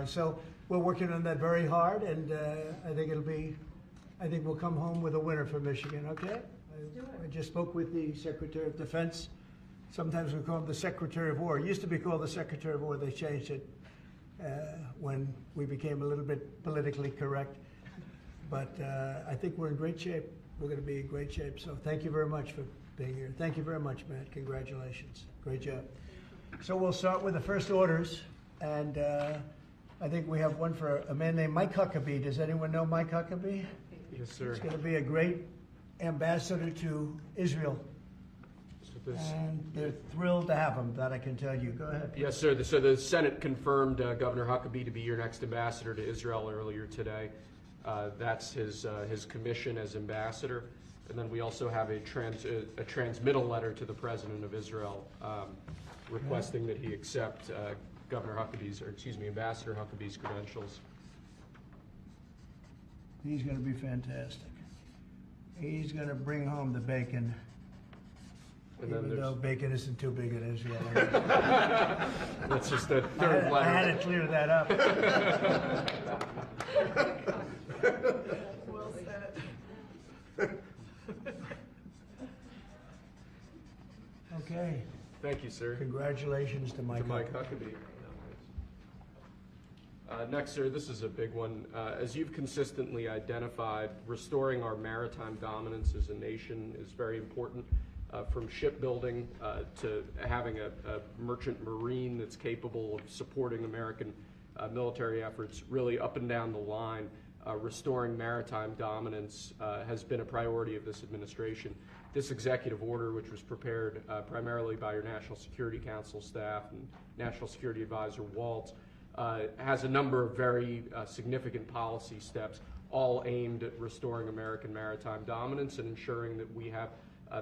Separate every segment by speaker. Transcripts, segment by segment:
Speaker 1: So we're working on that very hard, and I think we'll come home with a winner for Michigan, okay? I just spoke with the Secretary of Defense. Sometimes we call him the Secretary of War. It used to be called the Secretary of War. They changed it when we became a little bit politically correct. But I think we're in great shape. We're going to be in great shape. So thank you very much for being here. Thank you very much, Matt. Congratulations. Great job. So we'll start with the first orders. And I think we have one for a man named Mike Huckabee. Does anyone know Mike Huckabee?
Speaker 2: Yes, sir.
Speaker 1: He's going to be a great ambassador to Israel. And they're thrilled to have him, that I can tell you. Go ahead.
Speaker 2: Yes, sir. So the Senate confirmed Governor Huckabee to be your next ambassador to Israel earlier today. That's his commission as ambassador. And then we also have a transmittal letter to the President of Israel requesting that he accept Ambassador Huckabee's credentials.
Speaker 1: He's going to be fantastic. He's going to bring home the bacon.
Speaker 2: And
Speaker 1: even though bacon isn't too big in Israel.
Speaker 2: That's just the third letter.
Speaker 1: I had to clear that up.
Speaker 3: Well said.
Speaker 1: Okay.
Speaker 2: Thank you, sir.
Speaker 1: Congratulations to Mike
Speaker 2: Huckabee. Next, sir, this is a big one. As you've consistently identified, restoring our maritime dominance as a nation is very important. From shipbuilding to having a merchant marine that's capable of supporting American military efforts, really up and down the line, restoring maritime dominance has been a priority of this administration. This executive order, which was prepared primarily by your National Security Council staff and National Security Advisor Walt, has a number of very significant policy steps, all aimed at restoring American maritime dominance and ensuring that we have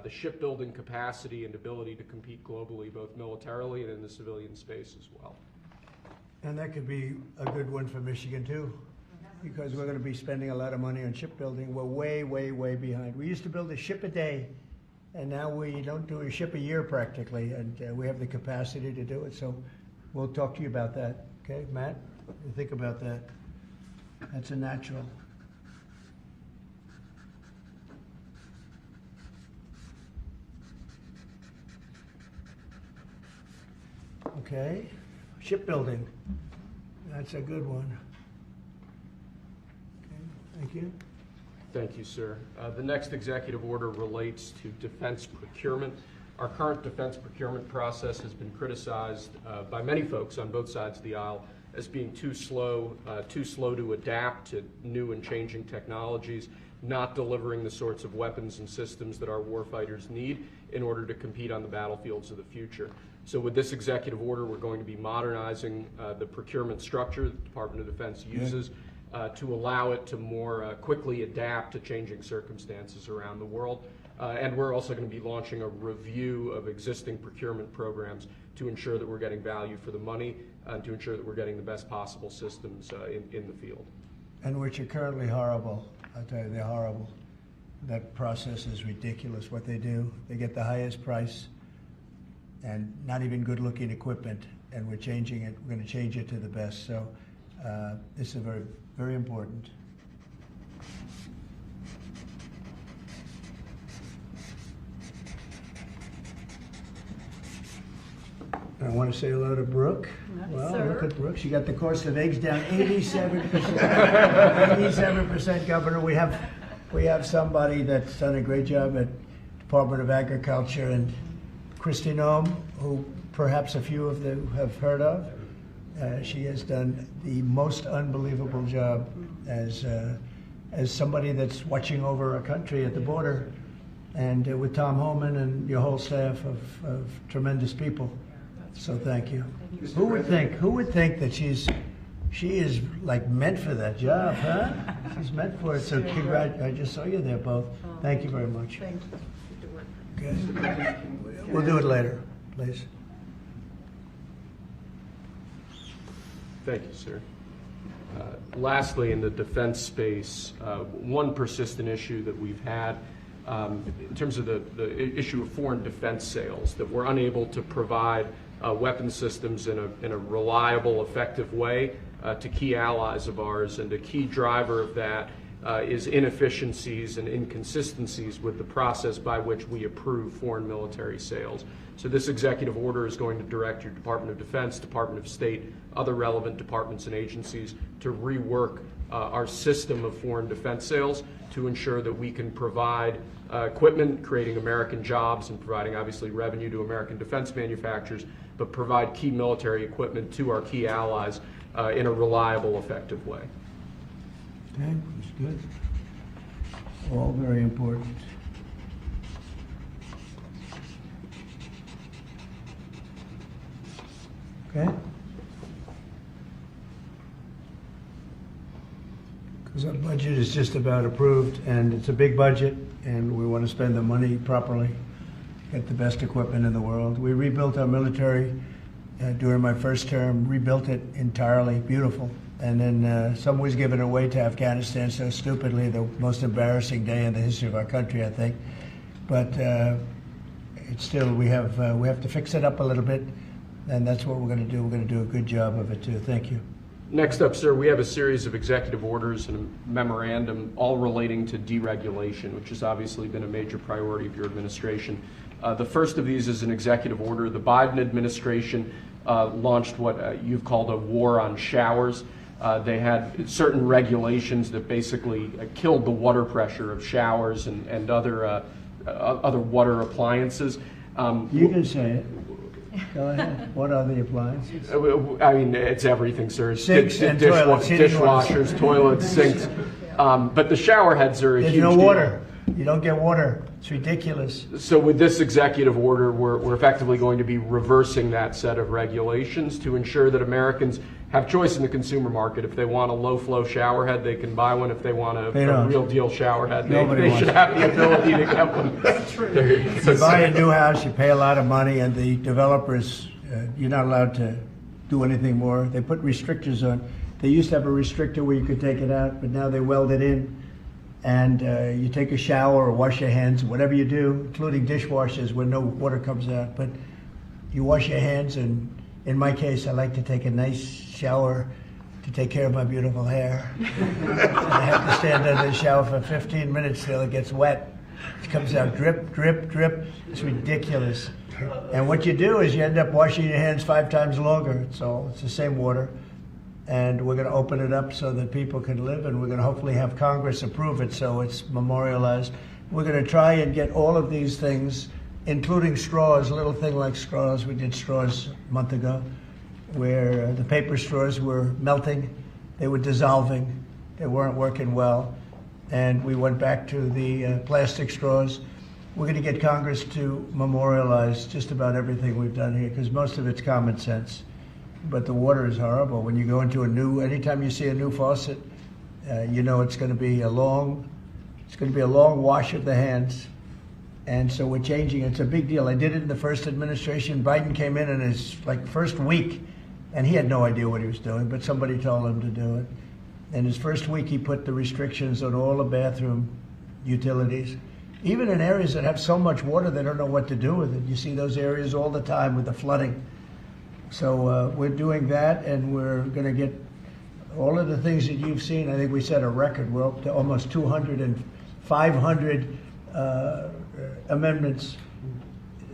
Speaker 2: the shipbuilding capacity and ability to compete globally, both militarily and in the civilian space as well.
Speaker 1: And that could be a good one for Michigan too, because we're going to be spending a lot of money on shipbuilding. We're way, way, way behind. We used to build a ship a day, and now we don't do a ship a year practically, and we have the capacity to do it. So we'll talk to you about that. Okay, Matt? You think about that. That's a natural. Okay, shipbuilding. That's a good one. Okay, thank you.
Speaker 2: Thank you, sir. The next executive order relates to defense procurement. Our current defense procurement process has been criticized by many folks on both sides of the aisle as being too slow to adapt to new and changing technologies, not delivering the sorts of weapons and systems that our warfighters need in order to compete on the battlefields of the future. So with this executive order, we're going to be modernizing the procurement structure that the Department of Defense uses to allow it to more quickly adapt to changing circumstances around the world. And we're also going to be launching a review of existing procurement programs to ensure that we're getting value for the money and to ensure that we're getting the best possible systems in the field.
Speaker 1: And which are currently horrible. I'll tell you, they're horrible. That process is ridiculous, what they do. They get the highest price and not even good-looking equipment, and we're changing it. We're going to change it to the best. So this is very, very important. I want to say hello to Brooke.
Speaker 3: Yes,
Speaker 1: well,
Speaker 3: sir.
Speaker 1: Look at Brooke. She got the cost of eggs down 87%. 87%, Governor. We have somebody that's done a great job at Department of Agriculture, and Kristi Noem, who perhaps a few of you have heard of. She has done the most unbelievable job as somebody that's watching over a country at the border, and with Tom Homan and your whole staff of tremendous people. So thank you. Who would think that she is like meant for that job, huh? She's meant for it. So I just saw you there both. Thank you very much.
Speaker 3: Thank you.
Speaker 1: Okay. We'll do it later, please.
Speaker 2: Thank you, sir. Lastly, in the defense space, one persistent issue that we've had in terms of the issue of foreign defense sales, that we're unable to provide weapon systems in a reliable, effective way to key allies of ours, and a key driver of that is inefficiencies and inconsistencies with the process by which we approve foreign military sales. So this executive order is going to direct your Department of Defense, Department of State, other relevant departments and agencies to rework our system of foreign defense sales to ensure that we can provide equipment, creating American jobs and providing obviously revenue to American defense manufacturers, but provide key military equipment to our key allies in a reliable, effective way.
Speaker 1: Okay, that's good. All very important. Okay? Because our budget is just about approved, and it's a big budget, and we want to spend the money properly, get the best equipment in the world. We rebuilt our military during my first term, rebuilt it entirely, beautiful. And then some was given away to Afghanistan so stupidly, the most embarrassing day in the history of our country, I think. But it's still, we have to fix it up a little bit, and that's what we're going to do. We're going to do a good job of it, too. Thank you.
Speaker 2: Next up, sir, we have a series of executive orders and a memorandum all relating to deregulation, which has obviously been a major priority of your administration. The first of these is an executive order. The Biden administration launched what you've called a war on showers. They had certain regulations that basically killed the water pressure of showers and other water appliances.
Speaker 1: You can say it. Go ahead. What are the appliances?
Speaker 2: I mean, it's everything, sir.
Speaker 1: Sinks and toilets,
Speaker 2: dishwashers, toilets, sinks. But the shower heads are a huge
Speaker 1: There's no
Speaker 2: deal.
Speaker 1: water. You don't get water. It's ridiculous.
Speaker 2: So with this executive order, we're effectively going to be reversing that set of regulations to ensure that Americans have choice in the consumer market. If they want a low-flow shower head, they can buy one. If they want a real deal shower head, they should have the ability to get one. That's true.
Speaker 1: You buy a new house, you pay a lot of money, and the developers, you're not allowed to do anything more. They put restrictors on. They used to have a restrictor where you could take it out, but now they weld it in. And you take a shower or wash your hands, whatever you do, including dishwashers where no water comes out. But you wash your hands, and in my case, I like to take a nice shower to take care of my beautiful hair. I have to stand under the shower for 15 minutes till it gets wet. It comes out drip, drip, drip. It's ridiculous. And what you do is you end up washing your hands 5 times longer. So it's the same water. And we're going to open it up so that people can live, and we're going to hopefully have Congress approve it so it's memorialized. We're going to try and get all of these things, including straws, a little thing like straws. We did straws a month ago, where the paper straws were melting, they were dissolving, they weren't working well, and we went back to the plastic straws. We're going to get Congress to memorialize just about everything we've done here, because most of it's common sense. But the water is horrible. When you go into anytime you see a new faucet, you know it's going to be a long wash of the hands. And so we're changing. It's a big deal. I did it in the first administration. Biden came in his first week, and he had no idea what he was doing, but somebody told him to do it. In his first week, he put the restrictions on all the bathroom utilities. Even in areas that have so much water, they don't know what to do with it. You see those areas all the time with the flooding. So we're doing that, and we're going to get all of the things that you've seen. I think we set a record. We're up to almost 200 and 500 amendments.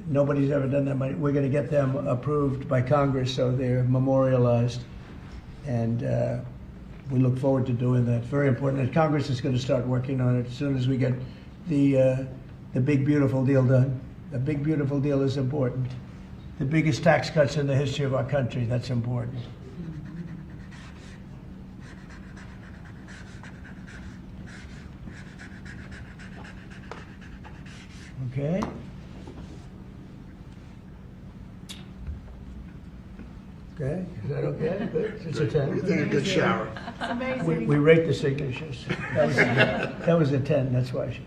Speaker 1: Nobody's ever done that many. We're going to get them approved by Congress so they're memorialized. And we look forward to doing that. Very important. And Congress is going to start working on it as soon as we get the big, beautiful deal done. The big, beautiful deal is important. The biggest tax cuts in the history of our country, that's important. Okay. Okay, is that okay? Good. It's a 10.
Speaker 4: You think a good shower.
Speaker 1: We rate the signatures. That was a 10, that's why.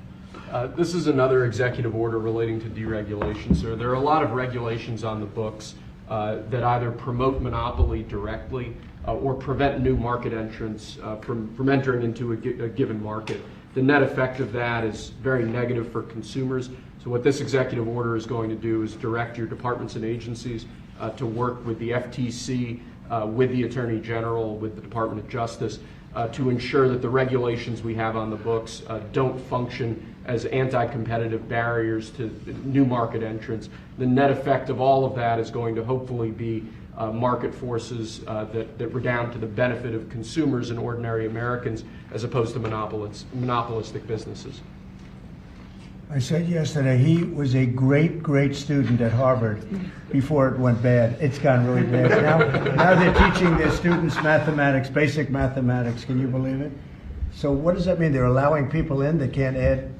Speaker 2: This is another executive order relating to deregulation, sir. There are a lot of regulations on the books that either promote monopoly directly or prevent new market entrants from entering into a given market. The net effect of that is very negative for consumers. So what this executive order is going to do is direct your departments and agencies to work with the FTC, with the Attorney General, with the Department of Justice, to ensure that the regulations we have on the books don't function as anti-competitive barriers to new market entrants. The net effect of all of that is going to hopefully be market forces that redound to the benefit of consumers and ordinary Americans as opposed to monopolistic businesses.
Speaker 1: I said yesterday, he was a great, great student at Harvard before it went bad. It's gone really bad. Now they're teaching their students mathematics, basic mathematics. Can you believe it? So what does that mean? They're allowing people in that can't add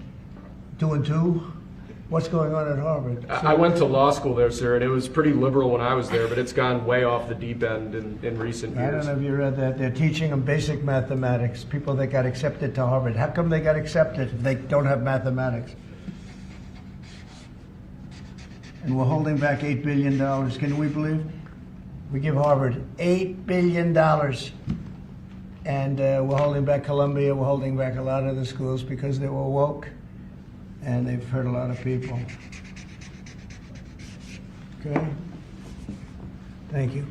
Speaker 1: 2 and 2? What's going on at Harvard?
Speaker 2: I went to law school there, sir, and it was pretty liberal when I was there, but it's gone way off the deep end in recent years.
Speaker 1: I don't know if you read that. They're teaching them basic mathematics, people that got accepted to Harvard. How come they got accepted if they don't have mathematics? And we're holding back $8 billion. Can we believe it? We give Harvard $8 billion. And we're holding back Columbia. We're holding back a lot of the schools because they were woke. And they've hurt a lot of people. Okay? Thank you.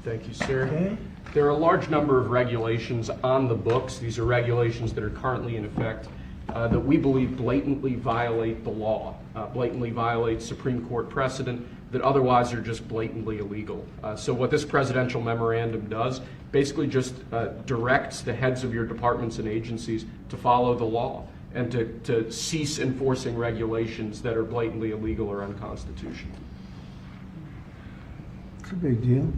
Speaker 2: Thank you, sir.
Speaker 1: Okay?
Speaker 2: There are a large number of regulations on the books. These are regulations that are currently in effect that we believe blatantly violate the law, blatantly violate Supreme Court precedent that otherwise are just blatantly illegal. So what this presidential memorandum does basically just directs the heads of your departments and agencies to follow the law and to cease enforcing regulations that are blatantly illegal or unconstitutional.
Speaker 1: It's a big deal.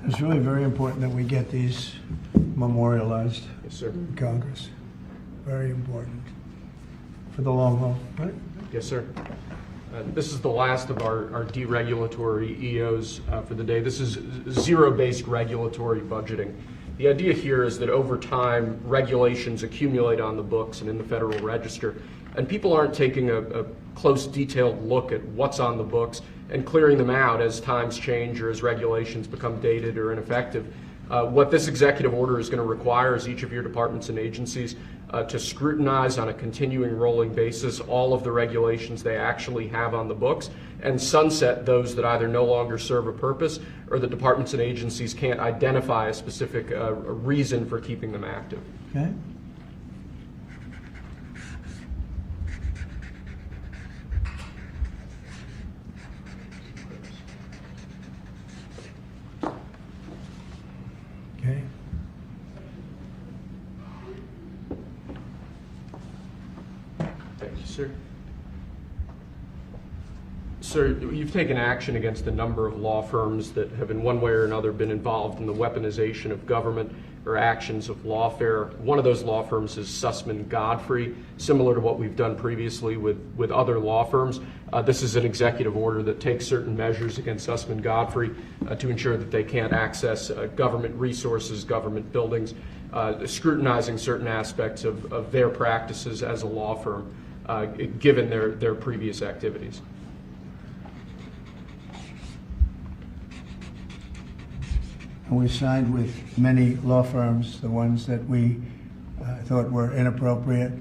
Speaker 1: It's really very important that we get these memorialized
Speaker 2: Yes, sir.
Speaker 1: in Congress. Very important for the long haul, right?
Speaker 2: Yes, sir. This is the last of our deregulatory EOs for the day. This is zero-based regulatory budgeting. The idea here is that over time, regulations accumulate on the books and in the Federal Register, and people aren't taking a close, detailed look at what's on the books and clearing them out as times change or as regulations become dated or ineffective. What this executive order is going to require is each of your departments and agencies to scrutinize on a continuing rolling basis all of the regulations they actually have on the books and sunset those that either no longer serve a purpose or the departments and agencies can't identify a specific reason for keeping them active.
Speaker 1: Okay. Okay.
Speaker 2: Thank you, sir. Sir, you've taken action against a number of law firms that have in one way or another been involved in the weaponization of government or actions of lawfare. One of those law firms is Sussman Godfrey, similar to what we've done previously with other law firms. This is an executive order that takes certain measures against Sussman Godfrey to ensure that they can't access government resources, government buildings, scrutinizing certain aspects of their practices as a law firm, given their previous activities.
Speaker 1: And we signed with many law firms, the ones that we thought were inappropriate,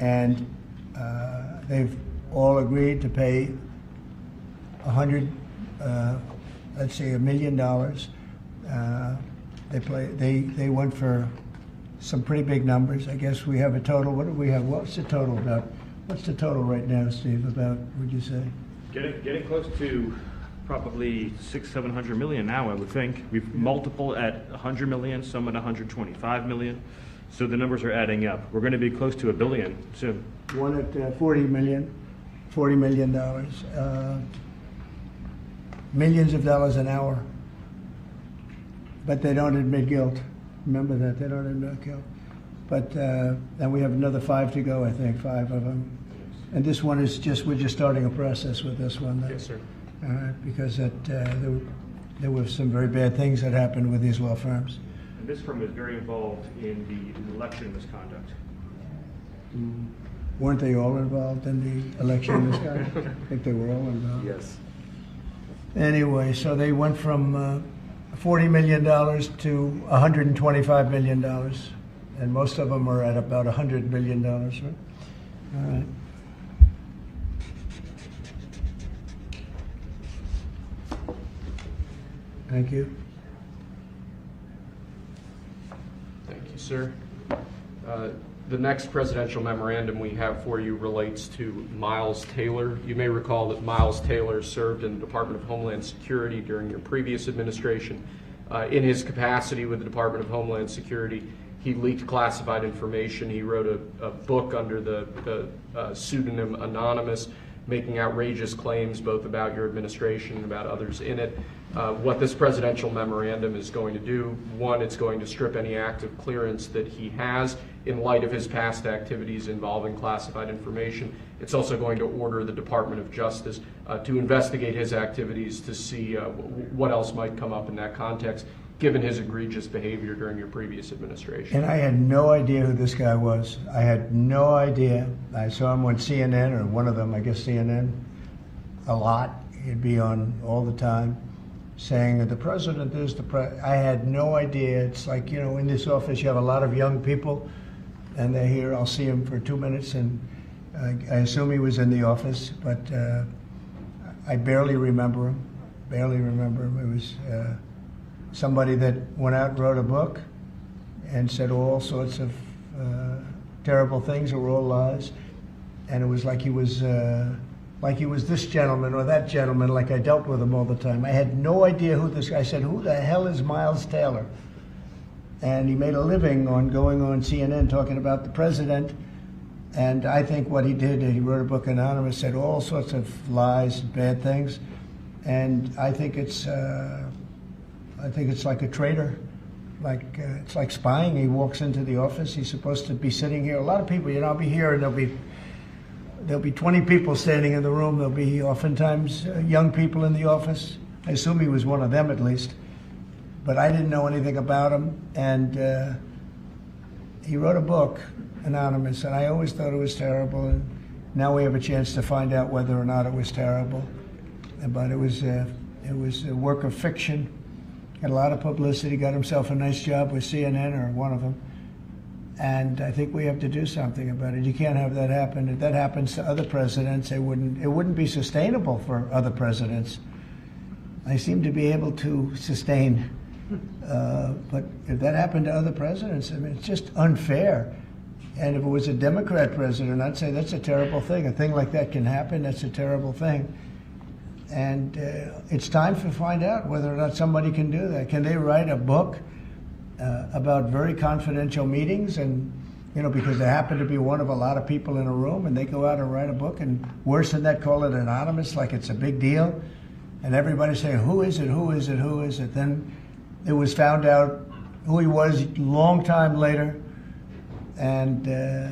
Speaker 1: and they've all agreed to pay $100 million. They went for some pretty big numbers. I guess we have a total. What do we have? What's the total about? What's the total right now, Steve? About, would you say?
Speaker 4: Getting close to probably $600-700 million now, I would think. We've multiple at 100 million, some at 125 million. So the numbers are adding up. We're going to be close to $1 billion soon.
Speaker 1: One at $40 million. Millions of dollars an hour. But they don't admit guilt. Remember that, they don't admit guilt. But, and we have another 5 to go, I think, 5 of them. And this one is we're just starting a process with this one.
Speaker 2: Yes, sir.
Speaker 1: Because there were some very bad things that happened with these law firms.
Speaker 4: And this firm is very involved in the election misconduct.
Speaker 1: Weren't they all involved in the election misconduct? I think they were all involved.
Speaker 2: Yes.
Speaker 1: Anyway, so they went from $40 million to $125 million. And most of them are at about $100 million, right? All right. Thank you.
Speaker 2: Thank you, sir. The next presidential memorandum we have for you relates to Miles Taylor. You may recall that Miles Taylor served in the Department of Homeland Security during your previous administration. In his capacity with the Department of Homeland Security, he leaked classified information. He wrote a book under the pseudonym Anonymous, making outrageous claims both about your administration and about others in it. What this presidential memorandum is going to do, one, it's going to strip any active clearance that he has in light of his past activities involving classified information. It's also going to order the Department of Justice to investigate his activities to see what else might come up in that context, given his egregious behavior during your previous administration.
Speaker 1: And I had no idea who this guy was. I had no idea. I saw him on CNN, or one of them, I guess CNN, a lot. He'd be on all the time saying that the president is the president. I had no idea. It's like, you know, in this office you have a lot of young people, and they're here. I'll see him for 2 minutes, and I assume he was in the office, but I barely remember him. Barely remember him. It was somebody that went out and wrote a book and said all sorts of terrible things that were all lies, and it was like he was this gentleman or that gentleman, like I dealt with him all the time. I had no idea who this guy. I said, who the hell is Miles Taylor? And he made a living on going on CNN talking about the president. And I think what he did, he wrote a book Anonymous, said all sorts of lies, bad things. And I think it's like a traitor. It's like spying. He walks into the office. He's supposed to be sitting here. A lot of people, you know, I'll be here and there'll be 20 people standing in the room. There'll be oftentimes young people in the office. I assume he was one of them at least. But I didn't know anything about him. And he wrote a book, Anonymous, and I always thought it was terrible. And now we have a chance to find out whether or not it was terrible. But it was a work of fiction. Got a lot of publicity, got himself a nice job with CNN, or one of them. And I think we have to do something about it. You can't have that happen. If that happens to other presidents, it wouldn't be sustainable for other presidents. I seem to be able to sustain, but if that happened to other presidents, I mean, it's just unfair. And if it was a Democrat president, I'd say that's a terrible thing. A thing like that can happen. That's a terrible thing. And it's time to find out whether or not somebody can do that. Can they write a book about very confidential meetings, and, you know, because they happen to be one of a lot of people in a room, and they go out and write a book, and worse than that, call it anonymous, like it's a big deal, and everybody saying, who is it, who is it, who is it? Then it was found out who he was a long time later, and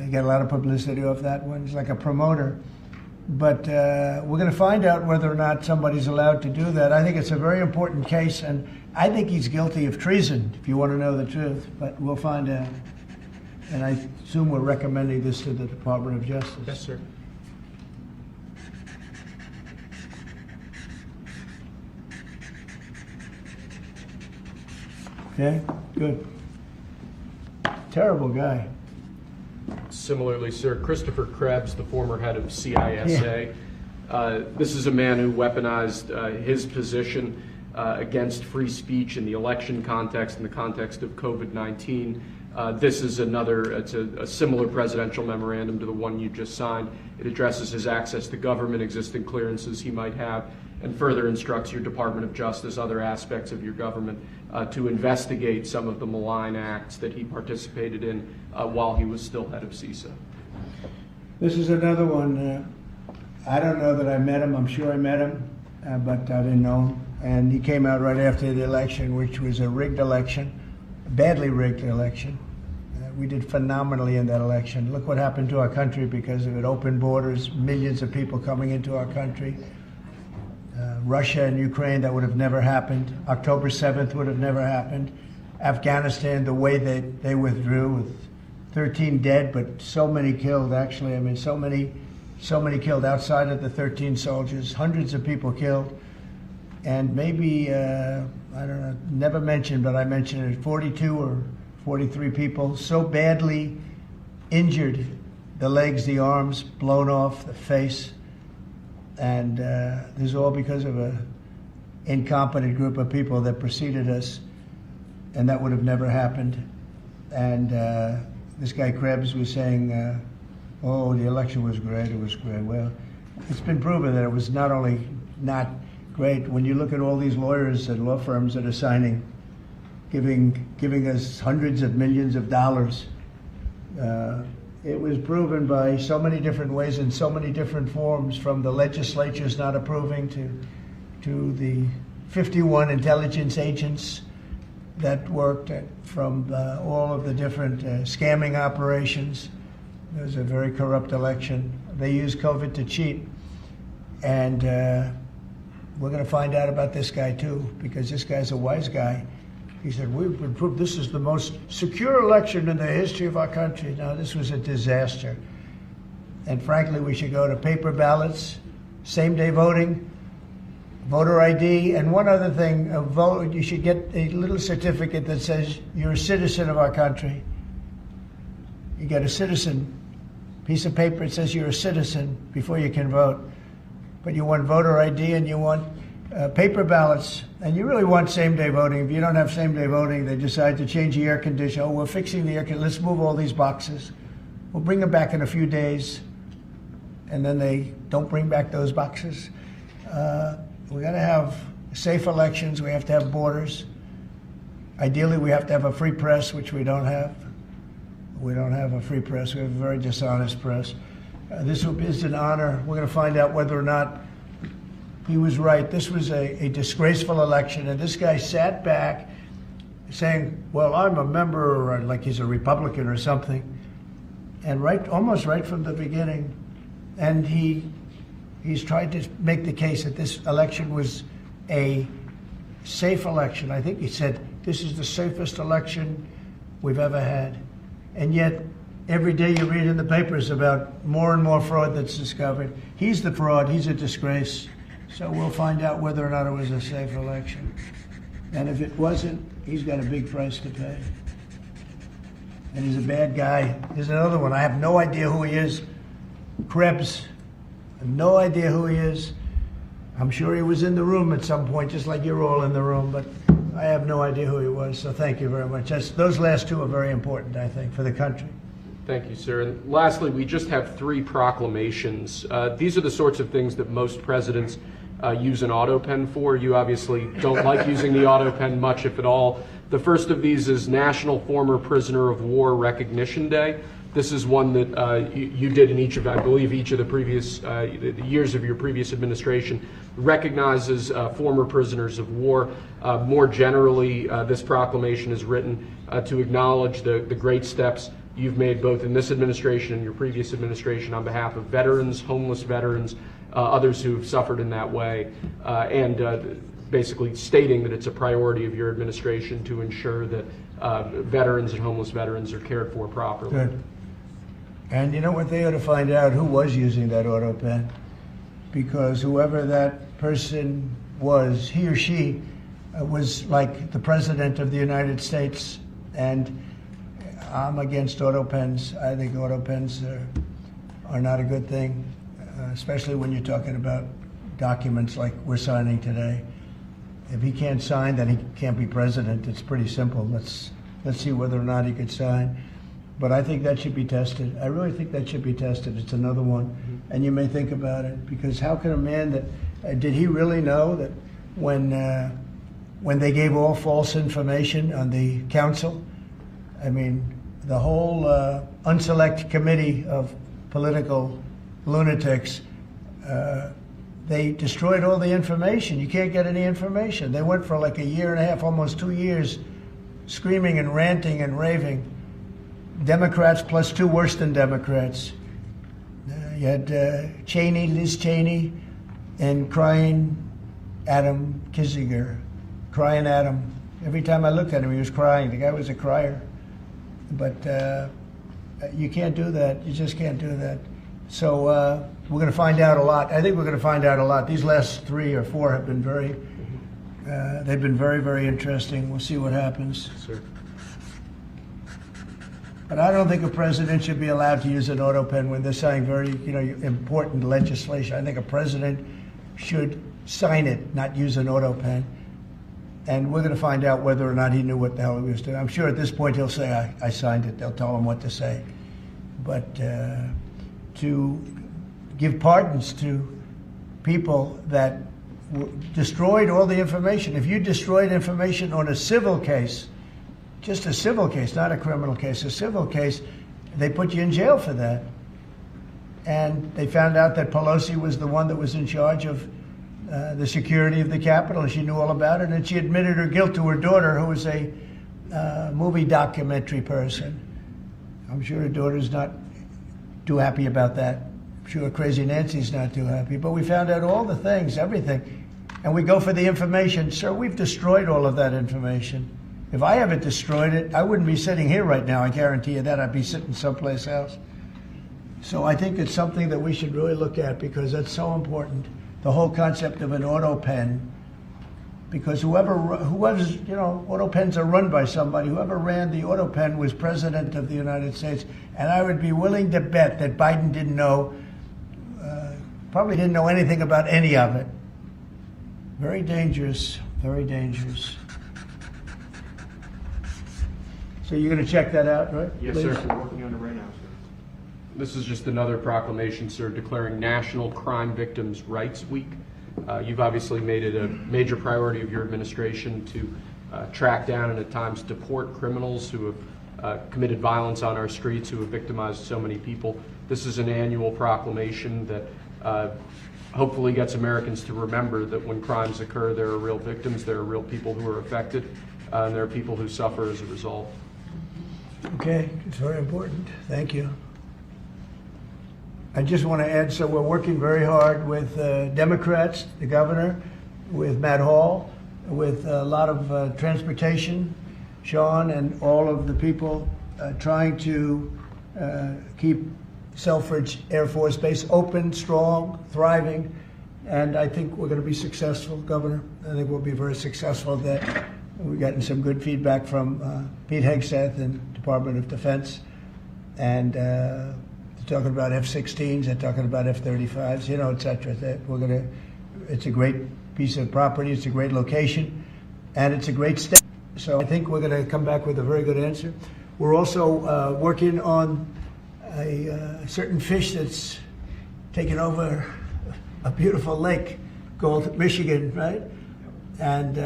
Speaker 1: he got a lot of publicity off that one. He's like a promoter. But we're going to find out whether or not somebody's allowed to do that. I think it's a very important case, and I think he's guilty of treason, if you want to know the truth. But we'll find out. And I assume we're recommending this to the Department of Justice.
Speaker 2: Yes, sir.
Speaker 1: Okay, good. Terrible guy.
Speaker 2: Similarly, sir, Christopher Krebs, the former head of CISA. This is a man who weaponized his position against free speech in the election context, in the context of COVID-19. This is it's a similar presidential memorandum to the one you just signed. It addresses his access to government, existing clearances he might have, and further instructs your Department of Justice, other aspects of your government, to investigate some of the malign acts that he participated in while he was still head of CISA.
Speaker 1: This is another one. I don't know that I met him. I'm sure I met him, but I didn't know him. And he came out right after the election, which was a rigged election, a badly rigged election. We did phenomenally in that election. Look what happened to our country because of it. Open borders, millions of people coming into our country. Russia and Ukraine, that would have never happened. October 7th would have never happened. Afghanistan, the way they withdrew, with 13 dead, but so many killed, actually. I mean, so many killed outside of the 13 soldiers, hundreds of people killed. and maybe, I don't know, never mentioned, but I mentioned it, 42 or 43 people so badly injured, the legs, the arms, blown off, the face, and this is all because of a incompetent group of people that preceded us, and that would have never happened. And this guy Krebs was saying, oh, the election was great, it was great. Well, it's been proven that it was not only not great. When you look at all these lawyers and law firms that are signing, giving us hundreds of millions of dollars, it was proven by so many different ways in so many different forms, from the legislatures not approving to the 51 intelligence agents that worked from all of the different scamming operations. It was a very corrupt election. They used COVID to cheat. And we're going to find out about this guy too, because this guy's a wise guy. He said, we've been proved this is the most secure election in the history of our country. Now, this was a disaster. And frankly, we should go to paper ballots, same-day voting, voter ID, and one other thing, a vote, you should get a little certificate that says you're a citizen of our country. You get a citizen piece of paper that says you're a citizen before you can vote. But you want voter ID and you want paper ballots, and you really want same-day voting. If you don't have same-day voting, they decide to change the air conditioner. Oh, we're fixing the air conditioner. Let's move all these boxes. We'll bring them back in a few days, and then they don't bring back those boxes. We got to have safe elections. We have to have borders. Ideally, we have to have a free press, which we don't have. We don't have a free press. We have a very dishonest press. This is an honor. We're going to find out whether or not he was right. This was a disgraceful election, and this guy sat back saying, well, I'm a member, or like he's a Republican or something, and almost right from the beginning. And he's tried to make the case that this election was a safe election. I think he said, this is the safest election we've ever had. And yet, every day you read in the papers about more and more fraud that's discovered. He's the fraud. He's a disgrace. So we'll find out whether or not it was a safe election. And if it wasn't, he's got a big price to pay. And he's a bad guy. There's another one. I have no idea who he is. Krebs. I have no idea who he is. I'm sure he was in the room at some point, just like you're all in the room, but I have no idea who he was. So thank you very much. Those last two are very important, I think, for the country.
Speaker 2: Thank you, sir. And lastly, we just have 3 proclamations. These are the sorts of things that most presidents use an auto pen for. You obviously don't like using the auto pen much, if at all. The first of these is National Former Prisoner of War Recognition Day. This is one that you did in each of, I believe, each of the previous the years of your previous administration, recognizes former prisoners of war. More generally, this proclamation is written to acknowledge the great steps you've made both in this administration and your previous administration on behalf of veterans, homeless veterans, others who have suffered in that way, and basically stating that it's a priority of your administration to ensure that veterans and homeless veterans are cared for properly.
Speaker 1: Good. And you know what, they ought to find out who was using that auto pen, because whoever that person was, he or she was like the President of the United States, and I'm against auto pens. I think auto pens are not a good thing, especially when you're talking about documents like we're signing today. If he can't sign, then he can't be president. It's pretty simple. Let's see whether or not he could sign. But I think that should be tested. I really think that should be tested. It's another one. Mm-hmm. And you may think about it, because how can a man that, did he really know that when they gave all false information on the council, I mean, the whole unselect committee of political lunatics, they destroyed all the information. You can't get any information. They went for like a year and a half, almost 2 years, screaming and ranting and raving. Democrats plus 2 worse than Democrats. You had Cheney, Liz Cheney, and crying Adam Kinzinger, crying Adam. Every time I looked at him, he was crying. The guy was a crier. But you can't do that. You just can't do that. So we're going to find out a lot. I think we're going to find out a lot. These last 3 or 4 have been very They've been very, very interesting. We'll see what happens.
Speaker 2: Sir.
Speaker 1: But I don't think a president should be allowed to use an auto pen when they're signing very, important legislation. I think a president should sign it, not use an auto pen. And we're going to find out whether or not he knew what the hell he was doing. I'm sure at this point he'll say, I signed it. They'll tell him what to say. But to give pardons to people that destroyed all the information. If you destroyed information on a civil case, just a civil case, not a criminal case, a civil case, they put you in jail for that. And they found out that Pelosi was the one that was in charge of the security of the Capitol, and she knew all about it, and she admitted her guilt to her daughter, who was a movie documentary person. I'm sure her daughter's not too happy about that. I'm sure Crazy Nancy's not too happy. But we found out all the things, everything. And we go for the information. Sir, we've destroyed all of that information. If I haven't destroyed it, I wouldn't be sitting here right now. I guarantee you that. I'd be sitting someplace else. So I think it's something that we should really look at, because that's so important. The whole concept of an auto pen, because whoever's, auto pens are run by somebody. Whoever ran the auto pen was president of the United States. And I would be willing to bet that Biden didn't know, probably didn't know anything about any of it. Very dangerous, very dangerous. So you're going to check that out, right?
Speaker 4: Yes,
Speaker 1: please?
Speaker 4: sir. We're working on it right now, sir.
Speaker 2: This is just another proclamation, sir, declaring National Crime Victims' Rights Week. You've obviously made it a major priority of your administration to track down and at times deport criminals who have committed violence on our streets, who have victimized so many people. This is an annual proclamation that hopefully gets Americans to remember that when crimes occur, there are real victims, there are real people who are affected, and there are people who suffer as a result.
Speaker 1: Okay, it's very important. Thank you. I just want to add, so we're working very hard with Democrats, the governor, with Matt Hall, with a lot of transportation, Sean, and all of the people trying to keep Selfridge Air Force Base open, strong, thriving, and I think we're going to be successful, Governor. I think we'll be very successful at that. We've gotten some good feedback from Pete Hegseth and Department of Defense, and they're talking about F-16s, they're talking about F-35s, et cetera. That it's a great piece of property, it's a great location, and it's a great state. So I think we're going to come back with a very good answer. We're also working on a certain fish that's taken over a beautiful lake called Michigan, right? And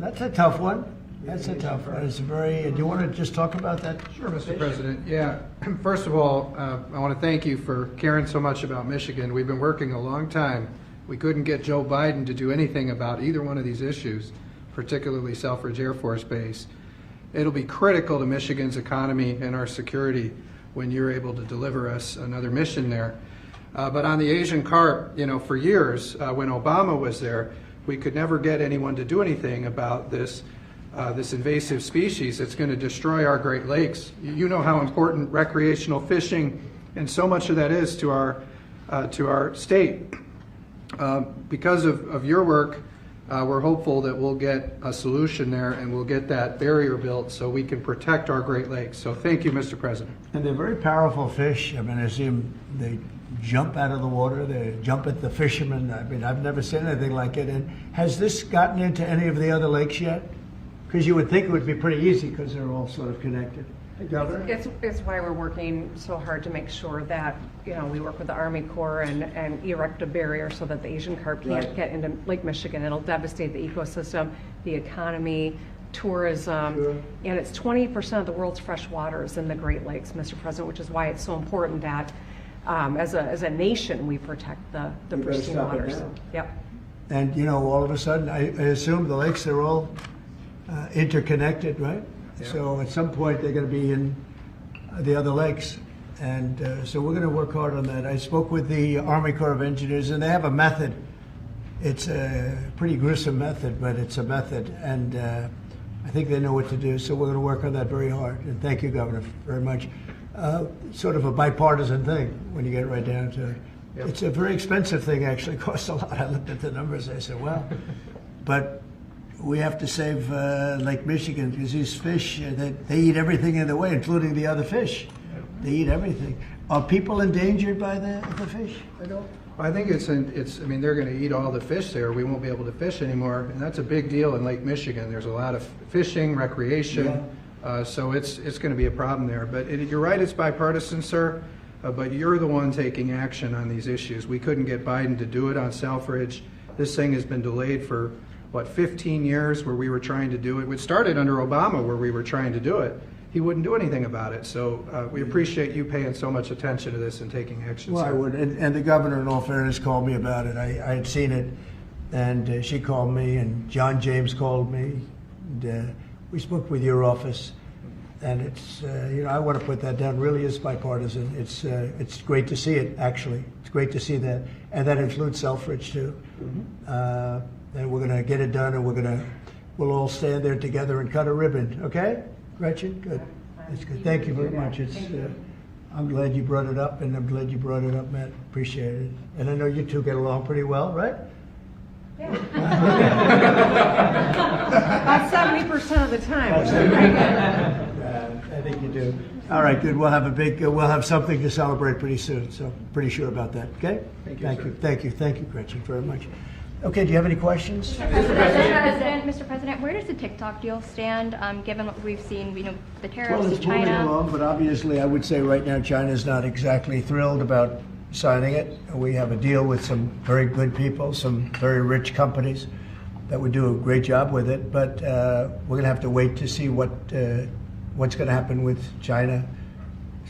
Speaker 1: that's a tough one. That's a tough one. It's very. Do you want to just talk about that?
Speaker 5: Sure, Mr. President. Yeah. First of all, I want to thank you for caring so much about Michigan. We've been working a long time. We couldn't get Joe Biden to do anything about either one of these issues, particularly Selfridge Air Force Base. It'll be critical to Michigan's economy and our security when you're able to deliver us another mission there. But on the Asian carp, for years, when Obama was there, we could never get anyone to do anything about this invasive species that's going to destroy our Great Lakes. You know how important recreational fishing and so much of that is to our state. Because of your work, we're hopeful that we'll get a solution there and we'll get that barrier built so we can protect our Great Lakes. So thank you, Mr. President.
Speaker 1: And they're very powerful fish. I mean, I see them, they jump out of the water, they jump at the fishermen. I mean, I've never seen anything like it. And has this gotten into any of the other lakes yet? Because you would think it would be pretty easy because they're all sort of connected. Hey, Governor?
Speaker 3: It's why we're working so hard to make sure that, we work with the Army Corps and erect a barrier so that the Asian carp can't get into Lake Michigan. It'll devastate the ecosystem, the economy, tourism,
Speaker 1: Sure.
Speaker 3: And it's 20% of the world's fresh water is in the Great Lakes, Mr. President, which is why it's so important that as a nation we protect the
Speaker 1: You better
Speaker 3: pristine
Speaker 1: stop it
Speaker 3: waters.
Speaker 1: now.
Speaker 3: Yep.
Speaker 1: And, all of a sudden, I assume the lakes are all interconnected, right?
Speaker 5: Yeah.
Speaker 1: So at some point, they're going to be in the other lakes. And so we're going to work hard on that. I spoke with the Army Corps of Engineers, and they have a method. It's a pretty gruesome method, but it's a method. And I think they know what to do. So we're going to work on that very hard. And thank you, Governor, very much. Sort of a bipartisan thing when you get right down to it.
Speaker 5: Yep.
Speaker 1: It's a very expensive thing, actually. It costs a lot. I looked at the numbers. I said, well, but we have to save Lake Michigan because these fish, they eat everything in the way, including the other fish. They eat everything. Are people endangered by the fish at all?
Speaker 5: I think it's, I mean, they're going to eat all the fish there. We won't be able to fish anymore, and that's a big deal in Lake Michigan. There's a lot of fishing, recreation, so it's going to be a problem there. But you're right, it's bipartisan, sir, but you're the one taking action on these issues. We couldn't get Biden to do it on Selfridge. This thing has been delayed for, 15 years where we were trying to do it. It started under Obama where we were trying to do it. He wouldn't do anything about it. So we appreciate you paying so much attention to this and taking action.
Speaker 1: Well,
Speaker 5: sir.
Speaker 1: I would. And the governor, in all fairness, called me about it. I had seen it, and she called me, and John James called me. And, we spoke with your office, and it's, I want to put that down. Really is bipartisan. It's great to see it, actually. It's great to see that. And that includes Selfridge, too. Mm-hmm. And we're going to get it done, and we'll all stand there together and cut a ribbon, okay? Gretchen, good. That's good. Thank you very much. I'm glad you brought it up, and I'm glad you brought it up, Matt. Appreciate it. And I know you two get along pretty well, right?
Speaker 3: Yeah. About 70% of the time.
Speaker 1: I think you do. All right, good. We'll have something to celebrate pretty soon. So pretty sure about that. Okay. Thank you, Gretchen, very much. Okay, do you have any questions?
Speaker 6: Mr. President, where does the TikTok deal stand, given what we've seen, the tariffs
Speaker 1: Well,
Speaker 6: to
Speaker 1: it's moving
Speaker 6: China?
Speaker 1: along, but obviously I would say right now China's not exactly thrilled about signing it. We have a deal with some very good people, some very rich companies that would do a great job with it, but we're going to have to wait to see what's going to happen with China.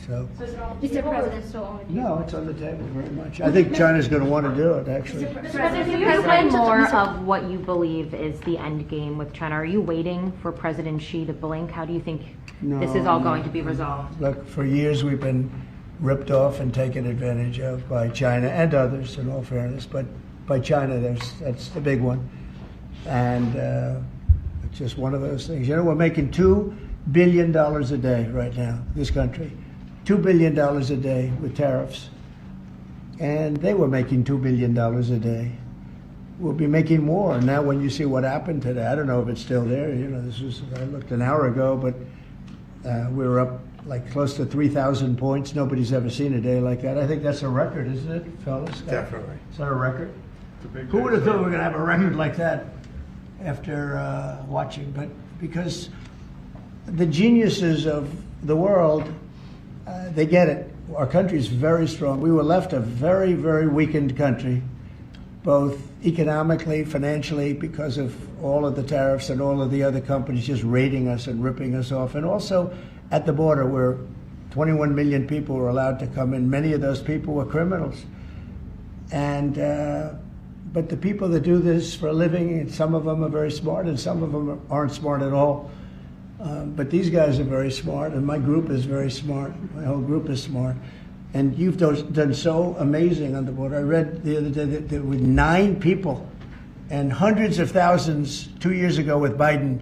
Speaker 1: So,
Speaker 6: Mr. President, still on the table?
Speaker 1: no, it's on the table very much. I think China's going to want to do it, actually.
Speaker 7: Mr. President, can you explain more of what you believe is the end game with China? Are you waiting for President Xi to blink? How do you think this is all going to be resolved?
Speaker 1: Look, for years we've been ripped off and taken advantage of by China and others, in all fairness, but by China, that's the big one. And it's just one of those things. We're making $2 billion a day right now, this country. $2 billion a day with tariffs. And they were making $2 billion a day. We'll be making more. Now when you see what happened today, I don't know if it's still there. I looked an hour ago, but we were up like close to 3,000 points. Nobody's ever seen a day like that. I think that's a record, isn't it, fellas?
Speaker 8: Definitely.
Speaker 1: Is that a record? Who would have thought we were going to have a record like that after watching? But because the geniuses of the world, they get it. Our country's very strong. We were left a very, very weakened country, both economically, financially, because of all of the tariffs and all of the other companies just raiding us and ripping us off. And also at the border where 21 million people were allowed to come in. Many of those people were criminals. And but the people that do this for a living, and some of them are very smart and some of them aren't smart at all. But these guys are very smart, and my group is very smart. My whole group is smart. And you've done so amazing on the border. I read the other day that there were 9 people and hundreds of thousands 2 years ago with Biden,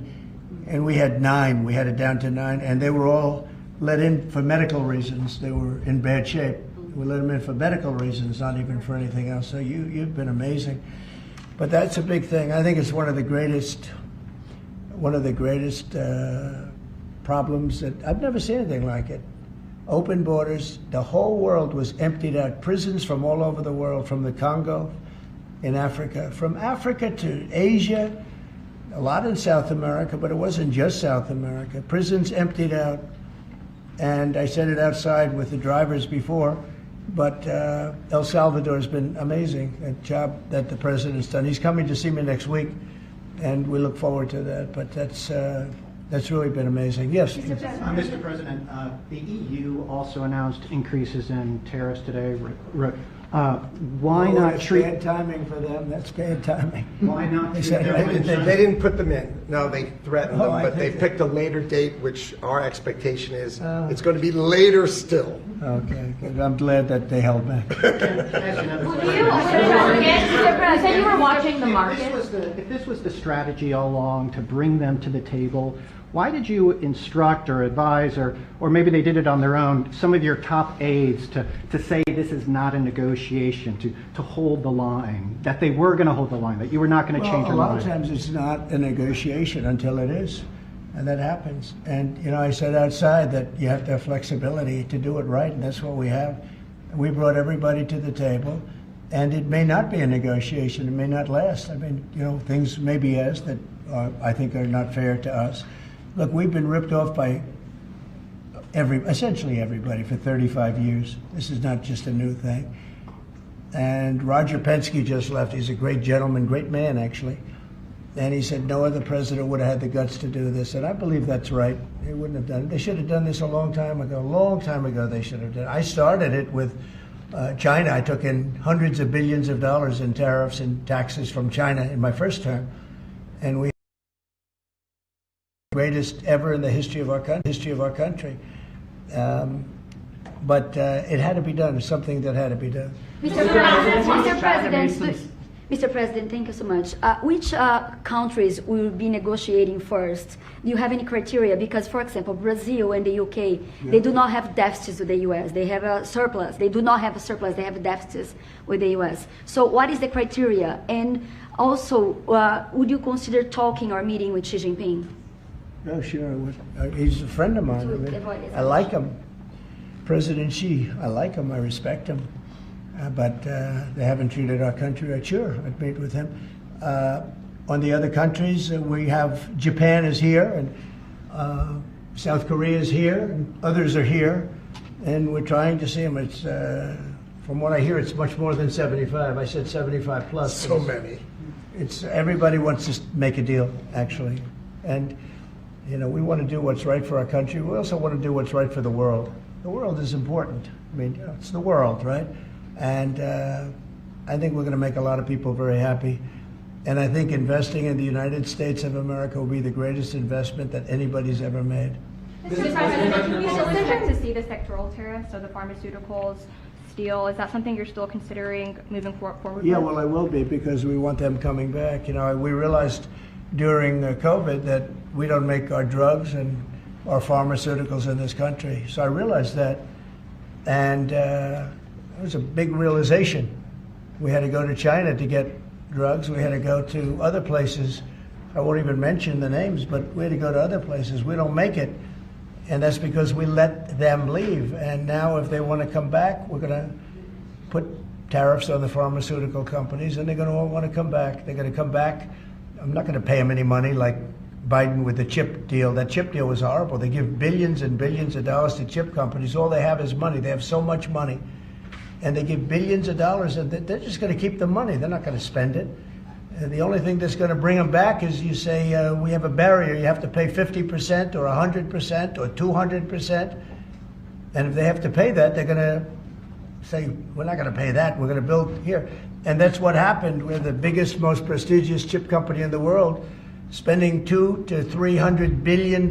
Speaker 1: and we had 9. We had it down to 9, and they were all let in for medical reasons. They were in bad shape. We let them in for medical reasons, not even for anything else. So you've been amazing. But that's a big thing. I think it's one of the greatest problems that I've never seen anything like it. Open borders. The whole world was emptied out. Prisons from all over the world, from the Congo, in Africa, from Africa to Asia, a lot in South America, but it wasn't just South America. Prisons emptied out. And I said it outside with the drivers before, but El Salvador has been amazing, a job that the president's done. He's coming to see me next week, and we look forward to that. But that's really been amazing. Yes?
Speaker 9: Mr. President, the EU also announced increases in tariffs today. Why not
Speaker 1: that's
Speaker 9: treat...
Speaker 1: bad timing for them. That's bad timing.
Speaker 9: Why not
Speaker 1: They
Speaker 9: treat
Speaker 1: said
Speaker 9: them
Speaker 1: they-
Speaker 9: like
Speaker 8: They didn't put them in. No, they threatened
Speaker 1: Oh,
Speaker 8: them,
Speaker 1: I
Speaker 8: but they
Speaker 1: think
Speaker 8: picked a later date, which our expectation is it's going to be later still.
Speaker 1: Okay, good. I'm glad that they held back.
Speaker 7: You said you were watching the market.
Speaker 9: If this was the strategy all along to bring them to the table, why did you instruct or advise, or maybe they did it on their own, some of your top aides to say this is not a negotiation, to hold the line, that they were going to hold the line, that you were not going to change your mind?
Speaker 1: A lot of times it's not a negotiation until it is, and that happens. And, you know, I said outside that you have to have flexibility to do it right, and that's what we have. We brought everybody to the table, and it may not be a negotiation. It may not last. I mean, you know, things may be asked that I think are not fair to us. Look, we've been ripped off by essentially everybody for 35 years. This is not just a new thing. And Roger Penske just left. He's a great gentleman, great man, actually. And he said no other president would have had the guts to do this. And I believe that's right. They wouldn't have done it. They should have done this a long time ago. A long time ago they should have done it. I started it with China. I took in hundreds of billions of dollars in tariffs and taxes from China in my first term. And we greatest ever in the history of our country. But it had to be done. It's something that had to be done.
Speaker 10: Mr. President, thank you so much. Which countries will be negotiating first? Do you have any criteria? Because, for example, Brazil and the UK, they do not have deficits with the US. They have a surplus. They do not have a surplus. They have deficits with the US. So what is the criteria? And also, would you consider talking or meeting with Xi Jinping?
Speaker 1: Oh, sure. He's a friend of mine. I mean, I like him. President Xi, I like him. I respect him. But they haven't treated our country right. Sure, I'd meet with him. On the other countries, we have Japan is here, and South Korea is here, and others are here, and we're trying to see them. It's from what I hear, it's much more than 75. I said 75 plus.
Speaker 8: So many.
Speaker 1: It's everybody wants to make a deal, actually, and you know we want to do what's right for our country. We also want to do what's right for the world. The world is important. I mean, you know, it's the world, right? And I think we're going to make a lot of people very happy. And I think investing in the United States of America will be the greatest investment that anybody's ever made.
Speaker 6: Mr. President, can we still expect to see the sectoral tariffs, so the pharmaceuticals, steel? Is that something you're still considering moving forward
Speaker 1: Yeah,
Speaker 6: with?
Speaker 1: well, I will be, because we want them coming back. You know, we realized during COVID that we don't make our drugs and our pharmaceuticals in this country. So I realized that. And it was a big realization. We had to go to China to get drugs. We had to go to other places. I won't even mention the names, but we had to go to other places. We don't make it. And that's because we let them leave. And now if they want to come back, we're going to put tariffs on the pharmaceutical companies, and they're going to all want to come back. They're going to come back. I'm not going to pay them any money like Biden with the chip deal. That chip deal was horrible. They give billions and billions of dollars to chip companies. All they have is money. They have so much money. And they give billions of dollars, and they're just going to keep the money. They're not going to spend it. And the only thing that's going to bring them back is you say, we have a barrier. You have to pay 50% or 100% or 200%. And if they have to pay that, they're going to say, we're not going to pay that. We're going to build here. And that's what happened. We're the biggest, most prestigious chip company in the world, spending $200 to $300 billion.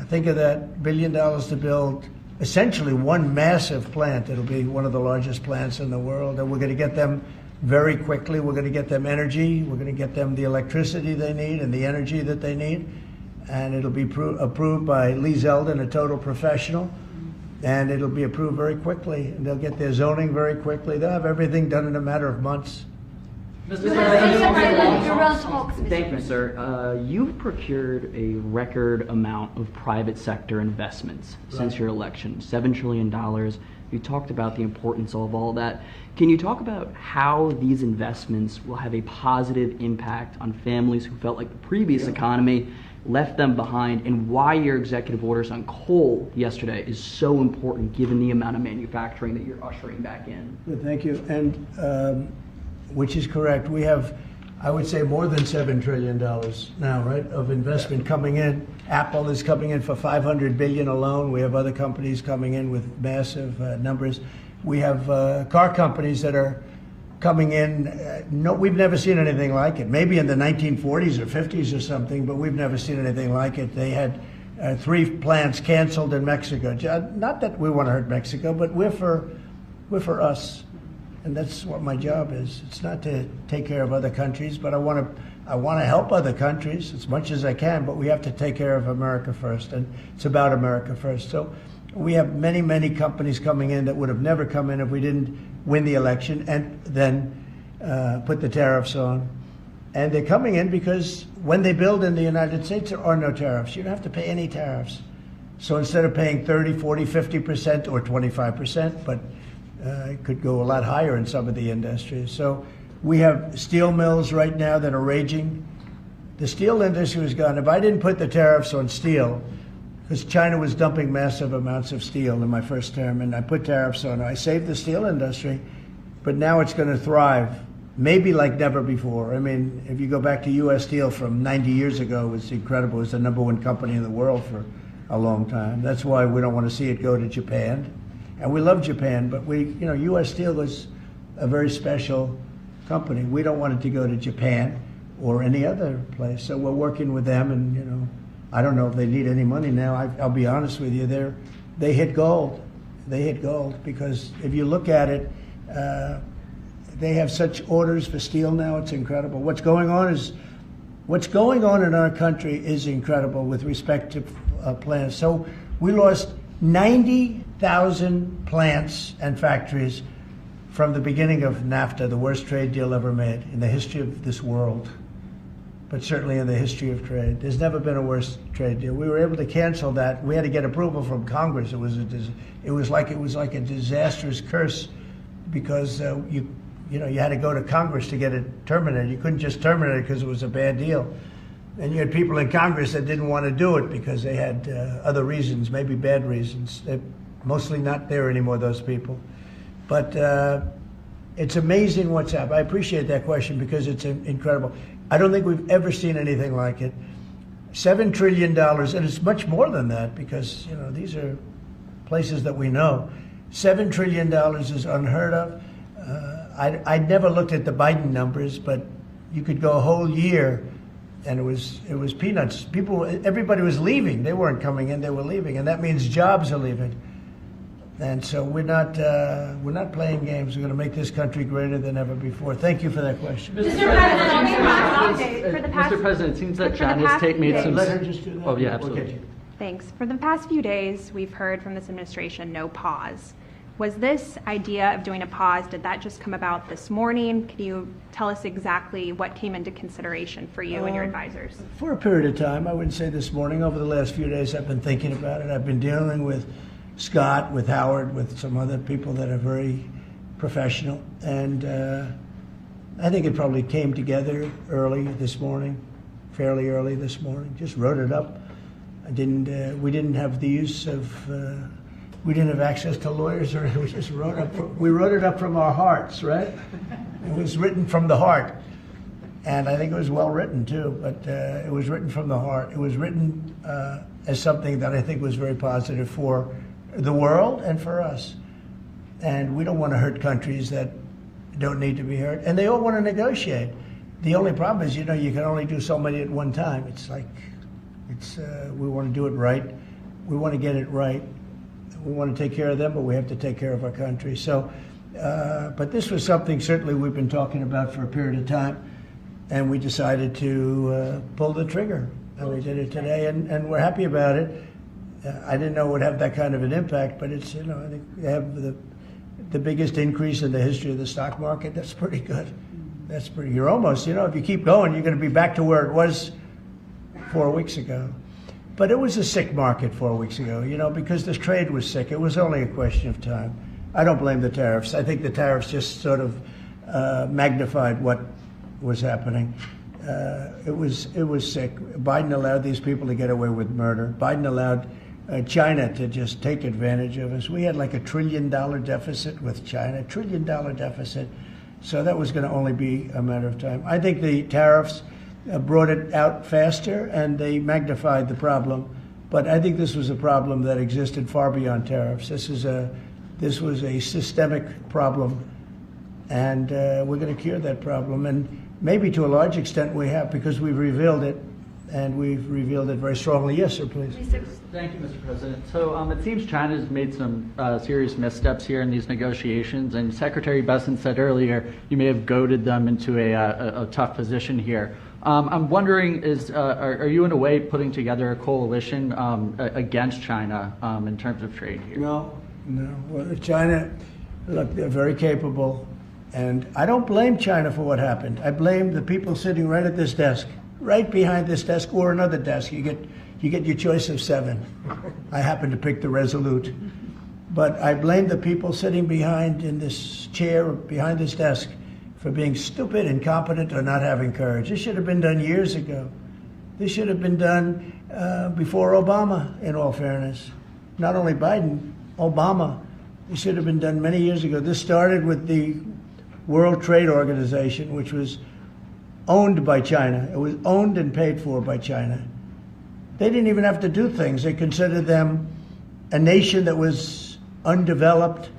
Speaker 1: Think of that, $1 billion to build essentially one massive plant. It'll be one of the largest plants in the world, and we're going to get them very quickly. We're going to get them energy. We're going to get them the electricity they need and the energy that they need, and it'll be approved by Lee Zeldin, a total professional, and it'll be approved very quickly, and they'll get their zoning very quickly. They'll have everything done in a matter of months.
Speaker 11: Thank you, sir. You've procured a record amount of private sector investments since your election, $7 trillion. You talked about the importance of all that. Can you talk about how these investments will have a positive impact on families who felt like the previous economy left them behind, and why your executive orders on coal yesterday is so important given the amount of manufacturing that you're ushering back in?
Speaker 1: Good, thank you. And which is correct. We have, I would say, more than $7 trillion now, right, of investment coming in. Apple is coming in for $500 billion alone. We have other companies coming in with massive numbers. We have car companies that are coming in. No, we've never seen anything like it. Maybe in the 1940s or 50s or something, but we've never seen anything like it. They had 3 plants canceled in Mexico. Not that we want to hurt Mexico, but we're for us. And that's what my job is. It's not to take care of other countries, but I want to I want to help other countries as much as I can, but we have to take care of America first, and it's about America first. So we have many, many companies coming in that would have never come in if we didn't win the election and then put the tariffs on. And they're coming in because when they build in the United States, there are no tariffs. You don't have to pay any tariffs. So instead of paying 30, 40, 50% or 25%, but it could go a lot higher in some of the industries. So we have steel mills right now that are raging. The steel industry was gone. If I didn't put the tariffs on steel, because China was dumping massive amounts of steel in my first term, and I put tariffs on it, I saved the steel industry, but now it's going to thrive, maybe like never before. I mean, if you go back to U.S. Steel from 90 years ago, it was incredible. It was the #1 company in the world for a long time. That's why we don't want to see it go to Japan. And we love Japan, but U.S. Steel was a very special company. We don't want it to go to Japan or any other place. So we're working with them, and I don't know if they need any money now. I'll be honest with you, they hit gold. They hit gold because if you look at it, they have such orders for steel now. It's incredible. What's going on in our country is incredible with respect to plants. So we lost 90,000 plants and factories from the beginning of NAFTA, the worst trade deal ever made in the history of this world, but certainly in the history of trade. There's never been a worse trade deal. We were able to cancel that. We had to get approval from Congress. It was like a disastrous curse because you had to go to Congress to get it terminated. You couldn't just terminate it because it was a bad deal. And you had people in Congress that didn't want to do it because they had other reasons, maybe bad reasons. They're mostly not there anymore, those people. But it's amazing what's happened. I appreciate that question because it's incredible. I don't think we've ever seen anything like it. $7 trillion, and it's much more than that because, these are places that we know. $7 trillion is unheard of. I never looked at the Biden numbers, but you could go a whole year and it was peanuts. Everybody was leaving. They weren't coming in, they were leaving, and that means jobs are leaving. And so we're not playing games. We're going to make this country greater than ever before. Thank you for that question.
Speaker 11: Mr. President, it seems that John has made some...
Speaker 1: Let her just do that.
Speaker 11: Oh, yeah, absolutely.
Speaker 1: Okay.
Speaker 12: Thanks. For the past few days, we've heard from this administration no pause. Was this idea of doing a pause, did that just come about this morning? Can you tell us exactly what came into consideration for you and your advisors?
Speaker 1: For a period of time, I wouldn't say this morning. Over the last few days, I've been thinking about it. I've been dealing with Scott, with Howard, with some other people that are very professional. And I think it probably came together early this morning, fairly early this morning. Just wrote it up. We didn't have the use of, we didn't have access to lawyers, or we just wrote it up from our hearts, right? It was written from the heart. And I think it was well written too, but it was written from the heart. It was written as something that I think was very positive for the world and for us. And we don't want to hurt countries that don't need to be hurt. And they all want to negotiate. The only problem is, you can only do so many at one time. We want to do it right. We want to get it right. We want to take care of them, but we have to take care of our country. So, but this was something certainly we've been talking about for a period of time, and we decided to pull the trigger. And we did it today, and we're happy about it. I didn't know it would have that kind of an impact, but it's, I think they have the biggest increase in the history of the stock market. That's pretty good. You're almost, if you keep going, you're going to be back to where it was 4 weeks ago. But it was a sick market 4 weeks ago, because the trade was sick. It was only a question of time. I don't blame the tariffs. I think the tariffs just sort of magnified what was happening. It was sick. Biden allowed these people to get away with murder. Biden allowed China to just take advantage of us. We had like $1 trillion deficit with China, $1 trillion deficit. So that was going to only be a matter of time. I think the tariffs brought it out faster and they magnified the problem. But I think this was a problem that existed far beyond tariffs. This was a systemic problem, and we're going to cure that problem. And maybe to a large extent we have, because we've revealed it, and we've revealed it very strongly. Yes, sir, please.
Speaker 11: Thank you, Mr. President. So it seems China's made some serious missteps here in these negotiations, and Secretary Bessent said earlier you may have goaded them into a tough position here. I'm wondering, are you in a way putting together a coalition against China in terms of trade here?
Speaker 1: No. Well, China, look, they're very capable. And I don't blame China for what happened. I blame the people sitting right at this desk, right behind this desk, or another desk. You get your choice of 7. I happen to pick the Resolute. But I blame the people sitting behind in this chair, behind this desk, for being stupid, incompetent, or not having courage. This should have been done years ago. This should have been done before Obama, in all fairness. Not only Biden, Obama. It should have been done many years ago. This started with the World Trade Organization, which was owned by China. It was owned and paid for by China. They didn't even have to do things. They considered them a nation that was undeveloped.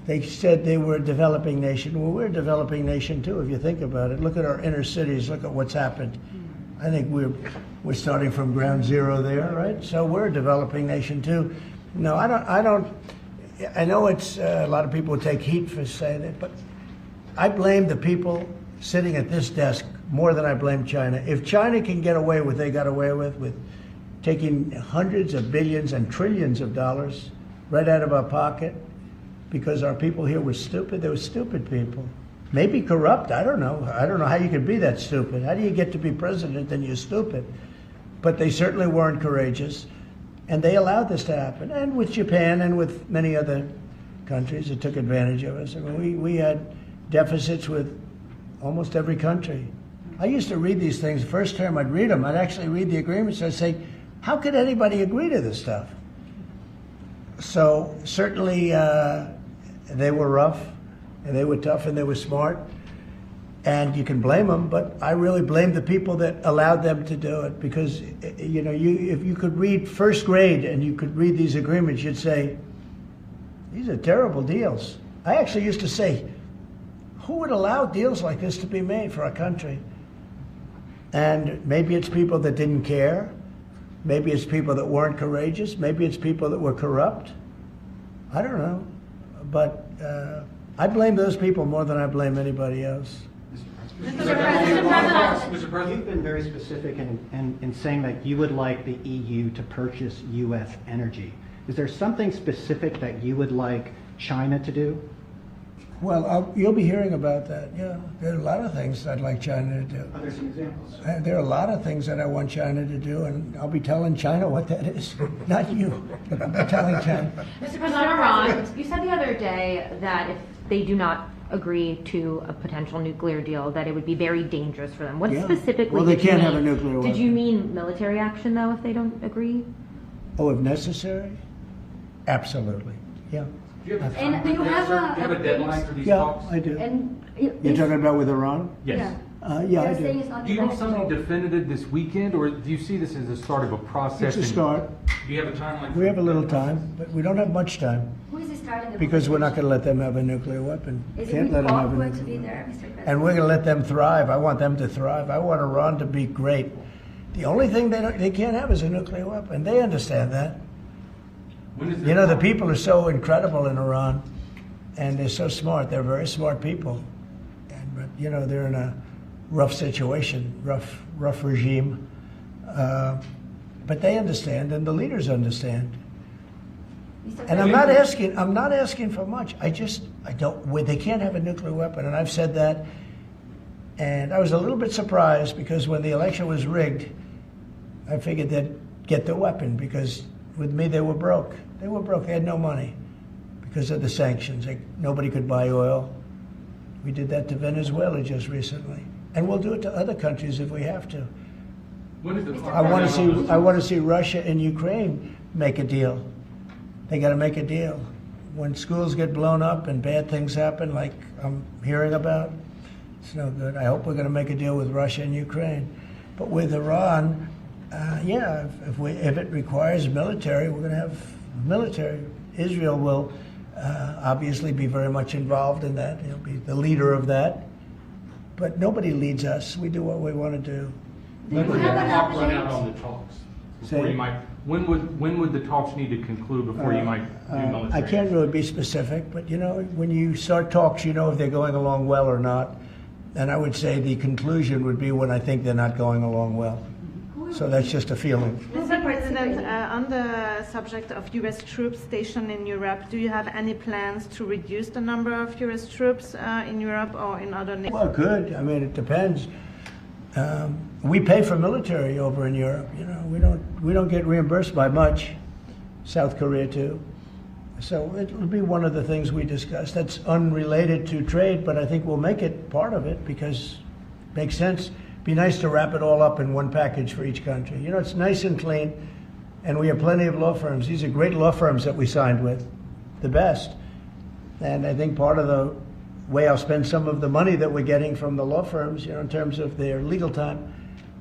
Speaker 1: They said they were a developing nation. Well, we're a developing nation too, if you think about it. Look at our inner cities. Look at what's happened. I think we're starting from ground zero there, right? So we're a developing nation too. No, I don't. I know it's a lot of people would take heat for saying it, but I blame the people sitting at this desk more than I blame China. If China can get away with what they got away with taking hundreds of billions and trillions of dollars right out of our pocket because our people here were stupid, they were stupid people. Maybe corrupt, I don't know. I don't know how you could be that stupid. How do you get to be president and you're stupid? But they certainly weren't courageous, and they allowed this to happen. And with Japan and with many other countries that took advantage of us. I mean, we had deficits with almost every country. I used to read these things. The first term I'd read them. I'd actually read the agreements. I'd say, how could anybody agree to this stuff? So certainly they were rough, and they were tough, and they were smart. And you can blame them, but I really blame the people that allowed them to do it. Because if you could read first grade and you could read these agreements, you'd say, these are terrible deals. I actually used to say, who would allow deals like this to be made for our country? And maybe it's people that didn't care. Maybe it's people that weren't courageous. Maybe it's people that were corrupt. I don't know. But I blame those people more than I blame anybody else.
Speaker 9: Mr. President, you've been very specific in saying that you would like the EU to purchase U.S. energy. Is there something specific that you would like China to do?
Speaker 1: Well, you'll be hearing about that. Yeah, there are a lot of things I'd like China to do.
Speaker 9: Are there some examples?
Speaker 1: There are a lot of things that I want China to do, and I'll be telling China what that is. Not you, but I'll be telling China.
Speaker 7: Mr. President, Iran, you said the other day that if they do not agree to a potential nuclear deal, that it would be very dangerous for them. What specifically?
Speaker 1: Well, they can't have a nuclear weapon.
Speaker 7: Did you mean military action, though, if they don't agree?
Speaker 1: Oh, if necessary? Absolutely. Yeah.
Speaker 10: And do you have a
Speaker 13: deadline for these
Speaker 1: Yeah,
Speaker 13: talks?
Speaker 1: I do.
Speaker 10: And
Speaker 1: You're talking about with Iran?
Speaker 13: Yes.
Speaker 1: Yeah, I do.
Speaker 13: Do you have something definitive this weekend, or do you see this as the start of a process?
Speaker 1: It's a start.
Speaker 13: Do you have a timeline?
Speaker 1: We have a little time, but we don't have much time
Speaker 10: who is starting the
Speaker 1: because we're not going to let them have a nuclear weapon.
Speaker 10: Is
Speaker 1: Can't
Speaker 10: it
Speaker 1: let them have a
Speaker 10: going to
Speaker 1: nuclear
Speaker 10: be
Speaker 1: weapon.
Speaker 10: there, Mr. President?
Speaker 1: And we're going to let them thrive. I want them to thrive. I want Iran to be great. The only thing they can't have is a nuclear weapon. They understand that. The people are so incredible in Iran, and they're so smart. They're very smart people. But they're in a rough situation, rough regime. But they understand, and the leaders understand. And I'm not asking for much. I don't. They can't have a nuclear weapon, and I've said that. And I was a little bit surprised because when the election was rigged, I figured they'd get the weapon because with me they were broke. They were broke. They had no money because of the sanctions. Nobody could buy oil. We did that to Venezuela just recently, and we'll do it to other countries if we have to. I want to see Russia and Ukraine make a deal. They got to make a deal. When schools get blown up and bad things happen, like I'm hearing about, it's no good. I hope we're going to make a deal with Russia and Ukraine. But with Iran, if it requires military, we're going to have military. Israel will obviously be very much involved in that. He'll be the leader of that. But nobody leads us. We do what we want to do.
Speaker 13: When would the talk run out on the talks? When would the talks need to conclude before you might do military?
Speaker 1: I can't really be specific, but when you start talks, if they're going along well or not. And I would say the conclusion would be when I think they're not going along well. So that's just a feeling.
Speaker 14: Mr. President, on the subject of U.S. troops stationed in Europe, do you have any plans to reduce the number of U.S. troops in Europe or in other nations?
Speaker 1: Well, good. I mean, it depends. We pay for military over in Europe. You know, we don't get reimbursed by much. South Korea too. So it'll be one of the things we discuss. That's unrelated to trade, but I think we'll make it part of it because it makes sense. Be nice to wrap it all up in one package for each country. You know, it's nice and clean, and we have plenty of law firms. These are great law firms that we signed with, the best. And I think part of the way I'll spend some of the money that we're getting from the law firms, you know, in terms of their legal time,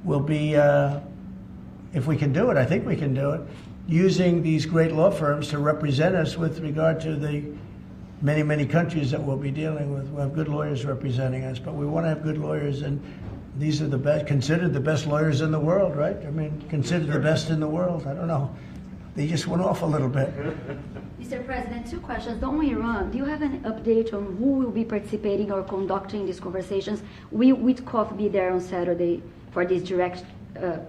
Speaker 1: will be, if we can do it, I think we can do it, using these great law firms to represent us with regard to the many, many countries that we'll be dealing with. We'll have good lawyers representing us, but we want to have good lawyers, and these are the best, considered the best lawyers in the world, right? I mean, considered the best in the world. I don't know. They just went off a little bit.
Speaker 10: Mr. President, two questions. On Iran, do you have an update on who will be participating or conducting these conversations? Will Witkoff be there on Saturday for these direct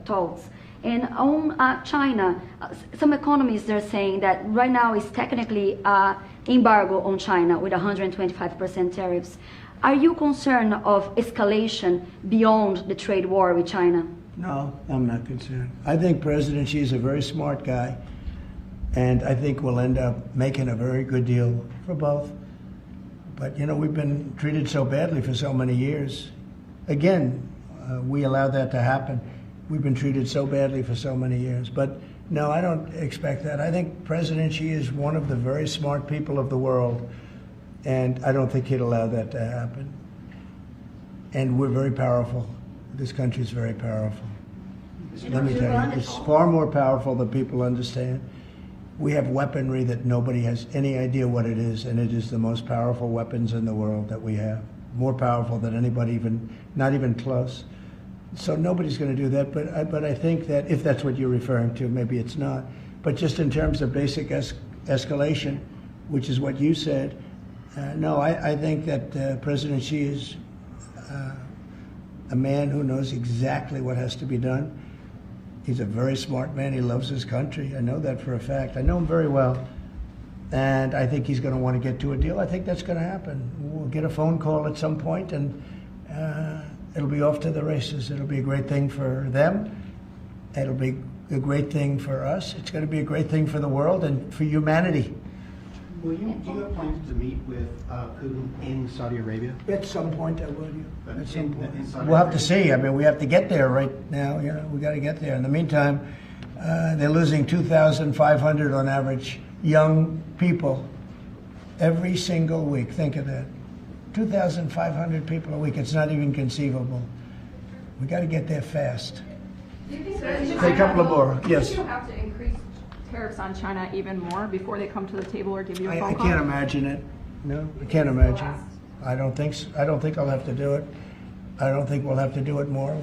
Speaker 10: talks? And on China, some economists are saying that right now is technically embargo on China with 125% tariffs. Are you concerned of escalation beyond the trade war with China?
Speaker 1: No, I'm not concerned. I think President Xi is a very smart guy, and I think we'll end up making a very good deal for both. But, you know, we've been treated so badly for so many years. Again, we allowed that to happen. We've been treated so badly for so many years. But no, I don't expect that. I think President Xi is one of the very smart people of the world, and I don't think he'd allow that to happen. And we're very powerful. This country is very powerful. Let me tell you, it's far more powerful than people understand. We have weaponry that nobody has any idea what it is, and it is the most powerful weapons in the world that we have. More powerful than anybody even, not even close. So nobody's going to do that, but I think that if that's what you're referring to, maybe it's not. But just in terms of basic escalation, which is what you said, no, I think that President Xi is a man who knows exactly what has to be done. He's a very smart man. He loves his country. I know that for a fact. I know him very well. And I think he's going to want to get to a deal. I think that's going to happen. We'll get a phone call at some point, and it'll be off to the races. It'll be a great thing for them. It'll be a great thing for us. It's going to be a great thing for the world and for humanity.
Speaker 9: Do you have plans to meet with Putin in Saudi Arabia?
Speaker 1: At some point, I will. At some point. We'll have to see. I mean, we have to get there right now. You know, we got to get there. In the meantime, they're losing 2,500 on average young people every single week. Think of that. 2,500 people a week. It's not even conceivable. We got to get there fast.
Speaker 15: Do you think
Speaker 1: Say a couple of more. Yes.
Speaker 15: Do you have to increase tariffs on China even more before they come to the table or give you a phone
Speaker 1: I
Speaker 15: call?
Speaker 1: can't imagine it. No, I can't imagine. I don't think so. I don't think I'll have to do it. I don't think we'll have to do it more.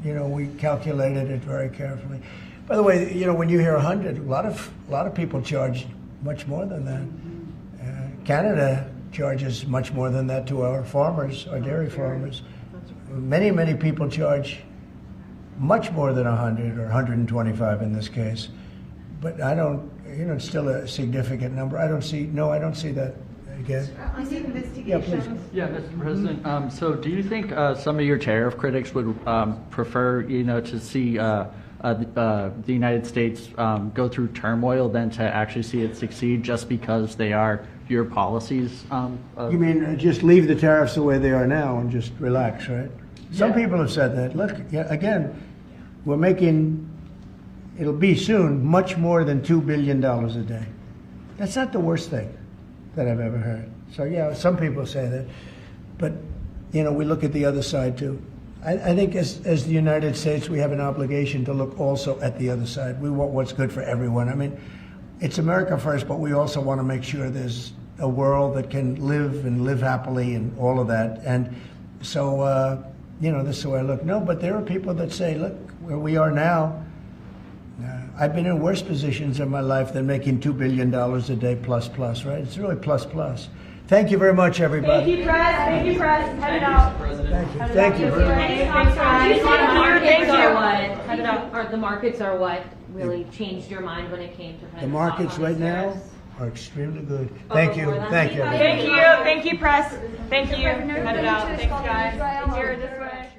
Speaker 1: We calculated it very carefully. By the way, you know, when you hear 100, a lot of people charge much more than that. Canada charges much more than that to our farmers, our dairy farmers. Many people charge much more than 100 or 125 in this case. But I don't, you know, it's still a significant number. I don't see that again.
Speaker 14: On the investigations.
Speaker 1: Yeah, please.
Speaker 11: Yeah, Mr. President. So do you think some of your tariff critics would prefer, you know, to see the United States go through turmoil than to actually see it succeed just because they are your policies?
Speaker 1: You mean just leave the tariffs the way they are now and just relax, right? Some people have said that. Look, again, we're making, it'll be soon, much more than $2 billion a day. That's not the worst thing that I've ever heard. So yeah, some people say that. But, you know, we look at the other side too. I think as the United States, we have an obligation to look also at the other side. We want what's good for everyone. I mean, it's America first, but we also want to make sure there's a world that can live and live happily and all of that. And so, you know, this is the way I look. No, but there are people that say, look, where we are now, I've been in worse positions in my life than making $2 billion a day plus, right? It's really plus. Thank you very much, everybody.
Speaker 15: Thank you, press. Thank you, press. Head it out.
Speaker 1: Thank you. Thank you very much.
Speaker 15: Thanks, guys.
Speaker 7: Markets are what? Head it out. Or the markets are what really changed your mind when it came to kind
Speaker 1: The
Speaker 7: of
Speaker 1: markets
Speaker 7: talk on
Speaker 1: right
Speaker 7: these
Speaker 1: now
Speaker 7: tariffs?
Speaker 1: are extremely good. Thank you.
Speaker 7: before that?
Speaker 1: Thank you.
Speaker 15: Thank you. Thank you, press. Thank you. Head it out. Thanks, guys. Here, this way.